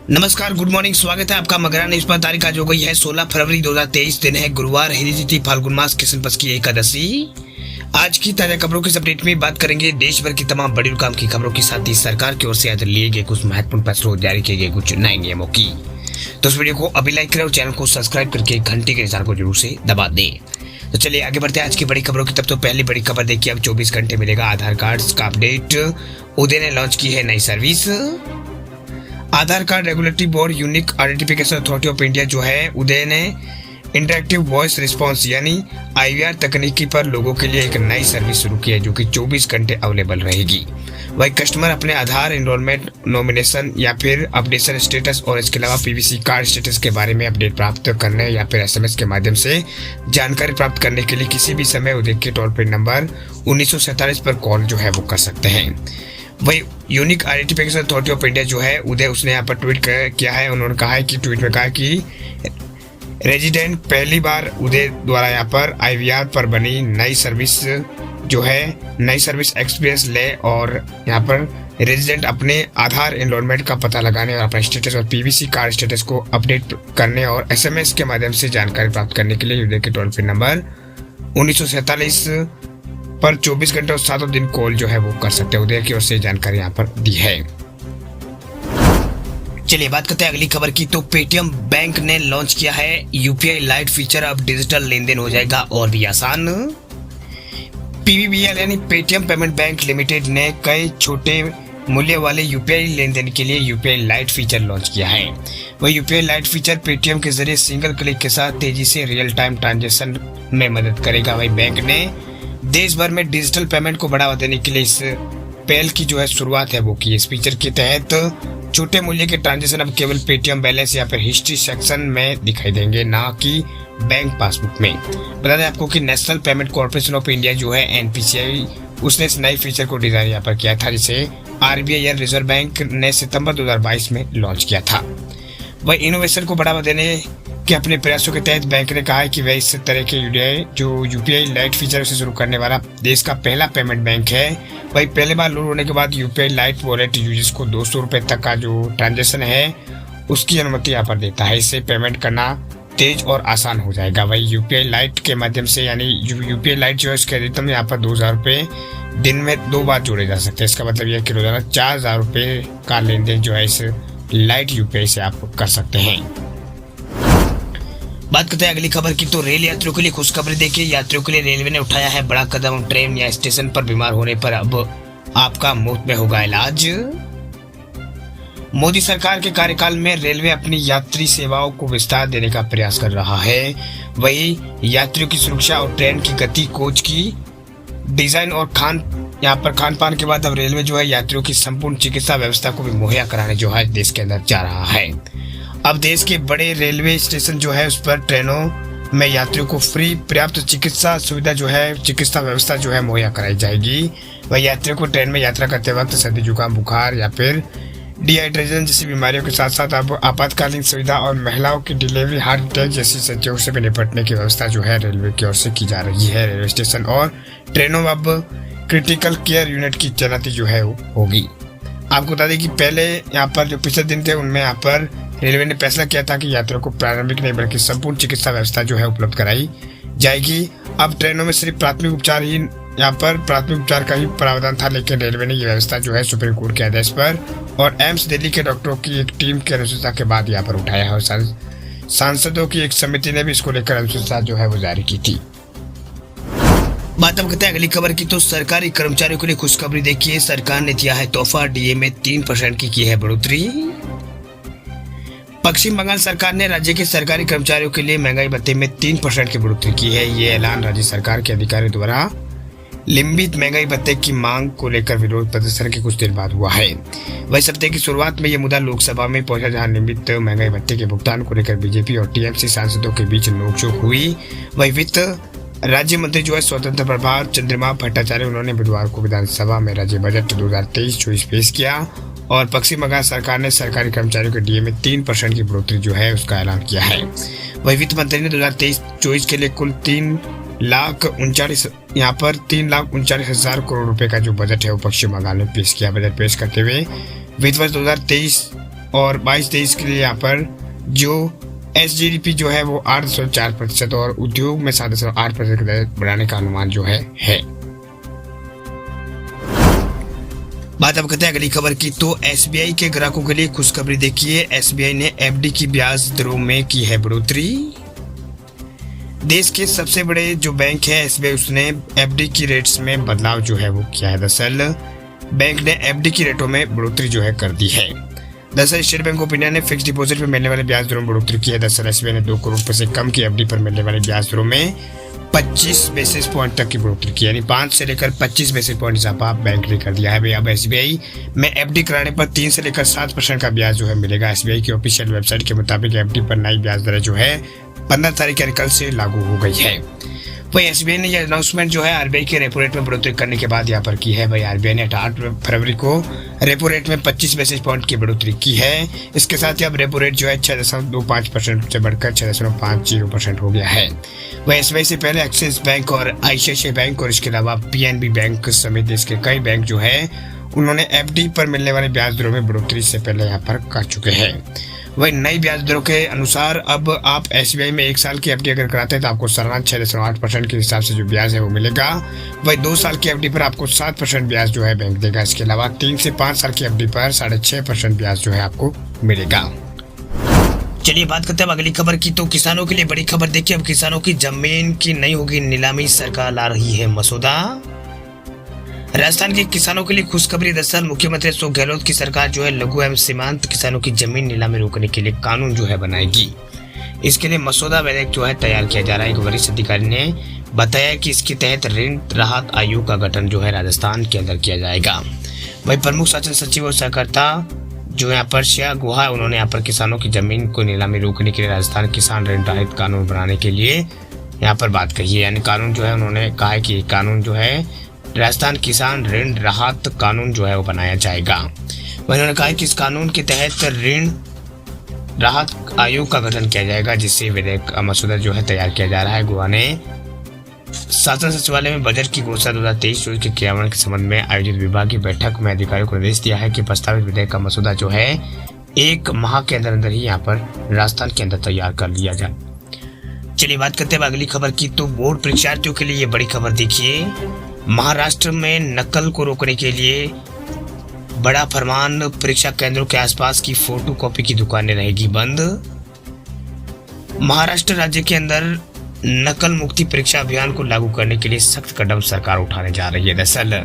नमस्कार, good morning. स्वागत है आपका मगरा न्यूज पर। तारीख आज हो गई है 16 फरवरी 2023। दिन है गुरुवार, हिंदी तिथि फाल्गुन मास कृष्ण पक्ष की एकादशी। आज की ताजा खबरों की अपडेट में बात करेंगे देश भर की तमाम बड़ी और काम की खबरों के साथ ही सरकार की ओर से आज लिए गए कुछ महत्वपूर्ण फैसलों और जारी किए गए कुछ नए नियमों की। तो इस वीडियो को अभी लाइक करें और चैनल को सब्सक्राइब करके घंटे के निशान को जरूर से दबा दें। तो चलिए आगे बढ़ते हैं आज की बड़ी खबरों की। तब तो पहली बड़ी खबर देखिए, अब 24 घंटे मिलेगा आधार कार्ड का अपडेट। उदय ने लॉन्च की है नई service. Aadhaar card regulatory board unique identification authority of India जो है उदय ने इंटरैक्टिव वॉइस रिस्पांस यानी IVR तकनीकी पर लोगों के लिए एक नई सर्विस शुरू की है जो कि 24 घंटे अवेलेबल रहेगी। वही कस्टमर अपने आधार एनरोलमेंट, नॉमिनेशन या फिर अपडेशन स्टेटस और इसके अलावा PVC कार्ड स्टेटस के बारे में अपडेट प्राप्त करने या फिर SMS के माध्यम से जानकारी प्राप्त करने के लिए किसी भी समय उदय के टोल फ्री नंबर 1947 पर कॉल जो है वो कर सकते हैं। वही unique identification authority of India जो है उदय उसने यहाँ पर ट्वीट किया है। उन्होंने कहा है कि ट्वीट में कहा कि रेजिडेंट पहली बार उदय द्वारा यहाँ पर IVR पर बनी नई सर्विस जो है नई सर्विस एक्सपीरियंस ले और यहाँ पर रेजिडेंट अपने आधार एनरोलमेंट का पता लगाने और अपना स्टेटस और PVC कार्ड स्टेटस को अपडेट करने और SMS के माध्यम से जानकारी प्राप्त करने के लिए उदय के टोल फ्री नंबर 1947 पर 24 घंटे और 7 दिन कॉल जो है वो कर सकते हैं। उदय की ओर से जानकारी यहाँ पर दी है। चलिए बात करते हैं अगली खबर की। तो पेटीएम बैंक ने लॉन्च किया है UPI लाइट फीचर। अब डिजिटल लेन देन हो जाएगा और भी आसान। PVBL यानी पेटीएम पेमेंट बैंक लिमिटेड ने कई छोटे मूल्य वाले UPI लेन देन के लिए UPI लाइट फीचर लॉन्च किया है। वह UPI लाइट फीचर पेटीएम के जरिए सिंगल क्लिक के साथ तेजी से रियल टाइम ट्रांजेक्शन में मदद करेगा। वही बैंक ने देश भर में डिजिटल पेमेंट को बढ़ावा देने के लिए इस पहल की जो है शुरुआत है वो की। इस फीचर के तहत छोटे मूल्य के ट्रांजैक्शन अब केवल पेटीएम बैलेंस या फिर हिस्ट्री सेक्शन में दिखाई देंगे, ना कि बैंक पासबुक में। बता दें आपको कि national payment corporation of India जो है NPCI उसने इस नए फीचर को डिजाइन यहाँ पर किया था, जिसे RBI या रिजर्व बैंक ने सितंबर 2022 में लॉन्च किया था। वह इनोवेशन को बढ़ावा देने के अपने प्रयासों के तहत बैंक ने कहा है कि वह इस तरह के UPI लाइट फीचर से शुरू करने वाला देश का पहला पेमेंट बैंक है। वही पहले बार लॉन्च होने के बाद UPI लाइट वॉलेट यूजर्स को 200 रुपए तक का जो ट्रांजेक्शन है उसकी अनुमति यहाँ पर देता है। इससे पेमेंट करना तेज और आसान हो जाएगा। वही UPI लाइट के माध्यम से यानी UPI लाइट जो है उसके अधिकतम यहाँ पर 2000 रुपये दिन में 2 बार जोड़े जा सकते हैं। इसका मतलब यह कि रोजाना 4000 रुपये का लेन देन जो है इस लाइट UPI से आप कर सकते हैं। बात करते हैं अगली खबर की। तो रेल यात्रियों के लिए खुशखबरी देखिए, यात्रियों के लिए रेलवे ने उठाया है बड़ा कदम। ट्रेन या स्टेशन पर बीमार होने पर अब आपका मुफ्त में होगा इलाज। मोदी सरकार के कार्यकाल में रेलवे अपनी यात्री सेवाओं को विस्तार देने का प्रयास कर रहा है। वही यात्रियों की सुरक्षा और ट्रेन की गति, कोच की डिजाइन और खान पान के बाद अब रेलवे जो है यात्रियों की संपूर्ण चिकित्सा व्यवस्था को भी मुहैया कराने जो है देश के अंदर जा रहा है। अब देश के बड़े रेलवे स्टेशन जो है उस पर ट्रेनों में यात्रियों को फ्री पर्याप्त चिकित्सा सुविधा जो है चिकित्सा व्यवस्था जो है मुहैया कराई जाएगी। वह यात्रियों को ट्रेन में यात्रा करते वक्त सर्दी, जुकाम, बुखार या फिर डिहाइड्रेशन जैसी बीमारियों के साथ साथ अब आपातकालीन सुविधा और महिलाओं की डिलीवरी, हार्ट अटैक जैसी संजोगों से भी निपटने की व्यवस्था जो है रेलवे की ओर से की जा रही है। रेलवे स्टेशन और ट्रेनों में अब क्रिटिकल केयर यूनिट की तैनाती जो है होगी। आपको बता दें कि पहले यहाँ पर जो पिछले दिन थे उनमें यहाँ पर रेलवे ने फैसला किया था कि यात्रियों को प्रारंभिक नहीं बल्कि संपूर्ण चिकित्सा व्यवस्था जो है उपलब्ध कराई जाएगी। अब ट्रेनों में सिर्फ प्राथमिक उपचार का ही प्रावधान था, लेकिन रेलवे ने ये व्यवस्था जो है सुप्रीम कोर्ट के आदेश पर और एम्स दिल्ली के डॉक्टरों की एक टीम की अनुशंसा के बाद यहाँ पर उठाया है और सांसदों की एक समिति ने भी इसको लेकर अनुशंसा जो है वो जारी की थी। बात हम करते हैं अगली खबर की। तो सरकारी कर्मचारियों के लिए खुशखबरी देखिए, सरकार ने दिया है तोहफा। DA में 3% की है बढ़ोतरी। पश्चिम बंगाल सरकार ने राज्य के सरकारी कर्मचारियों के लिए महंगाई भत्ते में 3% की बढ़ोतरी की है। ये ऐलान राज्य सरकार के अधिकारियों द्वारा लंबित महंगाई भत्ते की मांग को लेकर विरोध प्रदर्शन के कुछ देर बाद हुआ है। वही सप्ताह की शुरुआत में यह मुद्दा लोकसभा में पहुंचा, जहां लंबित महंगाई भत्ते के भुगतान को लेकर BJP और TMC सांसदों के बीच नोकझोंक हुई। वही वित्त राज्य मंत्री जो है स्वतंत्र प्रभार चंद्रिमा भट्टाचार्य, उन्होंने बुधवार को विधानसभा में राज्य बजट 2023-24 पेश किया और पश्चिम बंगाल सरकार ने सरकारी कर्मचारियों के DA में 3% की बढ़ोतरी जो है उसका ऐलान किया है। वही वित्त मंत्री ने 2023-24 के लिए कुल 3,39,000 करोड़ रुपए का जो बजट है वो पश्चिम बंगाल में पेश किया। बजट पेश करते हुए वित्त वर्ष 2023 और 22-23 के लिए यहाँ पर जो SGDP जो है वो 8.4% और उद्योग में 7.8% की दर बढ़ाने का अनुमान जो है। बात अब करते हैं अगली खबर की। तो SBI के ग्राहकों के लिए खुशखबरी देखिए, SBI ने FD की ब्याज दरों में की है बढ़ोतरी। देश के सबसे बड़े जो बैंक है SBI, उसने FD की रेट्स में बदलाव जो है वो किया है। दरअसल बैंक ने FD की रेटों में बढ़ोतरी जो है कर दी है। दरअसल स्टेट बैंक ऑफ इंडिया ने फिक्स डिपॉजिट पर मिलने वाले ब्याज दरों में बढ़ोतरी की है। दरअसल SBI ने 2 करोड़ रुपए से कम की FD पर मिलने वाले ब्याज दरों में 25 बेसिस पॉइंट तक की बढ़ोतरी की, यानी 5 से लेकर 25 बेसिस पॉइंट इजाफा बैंक ने कर दिया है। अब SBI में FD कराने पर 3 से लेकर 7% का ब्याज जो है मिलेगा। SBI की ऑफिशियल वेबसाइट के मुताबिक FD पर नई ब्याज दर जो है 15 तारीख यानी कल से लागू हो गई है। वही SBI ने यह अनाउंसमेंट जो है RBI के रेपो रेट में बढ़ोतरी करने के बाद यहाँ पर की है। भाई RBI ने 8 फरवरी को रेपो रेट में 25 बेसिस पॉइंट की बढ़ोतरी की है। इसके साथ ही अब रेपो रेट जो है 6.25% से बढ़कर 6.50% हो गया है। वह SBI से पहले एक्सिस बैंक और ICICI बैंक और इसके अलावा PNB बैंक समेत देश के कई बैंक जो है उन्होंने FD पर मिलने वाले ब्याज दरों में बढ़ोतरी से पहले यहाँ पर कर चुके हैं। वही नई ब्याज दरों के अनुसार अब आप SBI में 1 साल की FD अगर कराते हैं तो आपको सालाना 6.8% के हिसाब से जो ब्याज है वो मिलेगा। वही 2 साल की FD पर आपको 7% ब्याज जो है बैंक देगा। इसके अलावा 3 से 5 साल की FD पर 6.5% ब्याज जो है आपको मिलेगा। चलिए बात करते हैं अगली खबर की। तो किसानों के लिए बड़ी खबर देखिए, अब किसानों की जमीन की नहीं होगी नीलामी, सरकार ला रही है मसौदा। राजस्थान के किसानों के लिए खुशखबरी। दरअसल मुख्यमंत्री अशोक गहलोत की सरकार जो है लघु एवं सीमांत किसानों की जमीन नीलामी रोकने के लिए कानून जो है बनाएगी। इसके लिए मसौदा विधेयक जो है तैयार किया जा रहा है। एक वरिष्ठ अधिकारी ने बताया कि इसके तहत ऋण राहत आयोग का गठन जो है राजस्थान के अंदर किया जाएगा। वही प्रमुख शासन सचिव और सहकारिता जो यहाँ पर श्रेया गुहा, उन्होंने यहाँ पर किसानों की जमीन को नीलामी रोकने के लिए राजस्थान किसान ऋण राहत कानून बनाने के लिए यहाँ पर बात कही है। यानी कानून जो है उन्होंने कहा है कि कानून जो है राजस्थान किसान ऋण राहत कानून जो है वो बनाया जाएगा। उन्होंने कहा कि इस कानून के तहत ऋण राहत आयोग का गठन किया जाएगा, जिससे विधेयक मसौदा जो है तैयार किया जा रहा है। गुहा ने शासन सचिवालय में बजट की घोषणा 2023-24 के क्रियान्वयन के संबंध में आयोजित विभागीय बैठक में अधिकारियों को निर्देश दिया है कि प्रस्तावित विधेयक का मसौदा जो है 1 माह के अंदर ही यहाँ पर राजस्थान के अंदर तैयार कर लिया जाए। चलिए बात करते हैं अगली खबर की। तो बोर्ड परीक्षार्थियों के लिए ये बड़ी खबर देखिए, महाराष्ट्र में नकल को रोकने के लिए बड़ा फरमान, परीक्षा केंद्रों के आसपास की फोटोकॉपी की दुकानें रहेगी बंद। महाराष्ट्र राज्य के अंदर नकल मुक्ति परीक्षा अभियान को लागू करने के लिए सख्त कदम सरकार उठाने जा रही है। दरअसल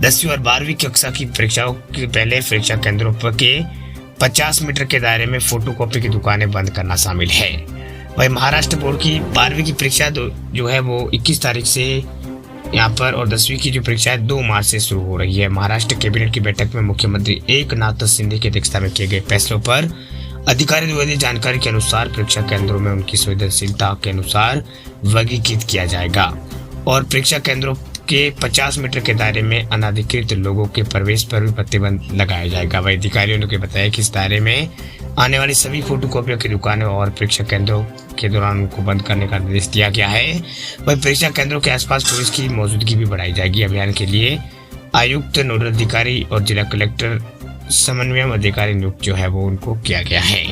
10वीं और 12वीं कक्षा की परीक्षाओं के पहले परीक्षा केंद्रों पर के 50 मीटर के दायरे में फोटोकॉपी की दुकानें बंद करना शामिल है। वही महाराष्ट्र बोर्ड की 12वीं की परीक्षा जो है वो 21 तारीख से यहाँ पर और 10वीं की जो परीक्षा है 2 मार्च से शुरू हो रही है। महाराष्ट्र कैबिनेट की बैठक में मुख्यमंत्री एकनाथ शिंदे की अध्यक्षता में किए गए फैसलों पर अधिकारी द्वारा दी जानकारी के अनुसार परीक्षा केंद्रों में उनकी संवेदनशीलता के अनुसार वर्गीकृत किया जाएगा और परीक्षा केंद्रों के 50 मीटर के दायरे में अनाधिकृत लोगों के प्रवेश पर भी प्रतिबंध लगाया जाएगा। वही अधिकारियों ने बताया कि इस दायरे में आने वाली सभी फोटोकॉपियों की दुकानें और परीक्षा केंद्रों के दौरान उनको बंद करने का निर्देश दिया गया है। वही परीक्षा केंद्रों के आसपास पुलिस की मौजूदगी भी बढ़ाई जाएगी। अभियान के लिए आयुक्त, नोडल अधिकारी और जिला कलेक्टर समन्वय अधिकारी नियुक्त जो है वो उनको किया गया है।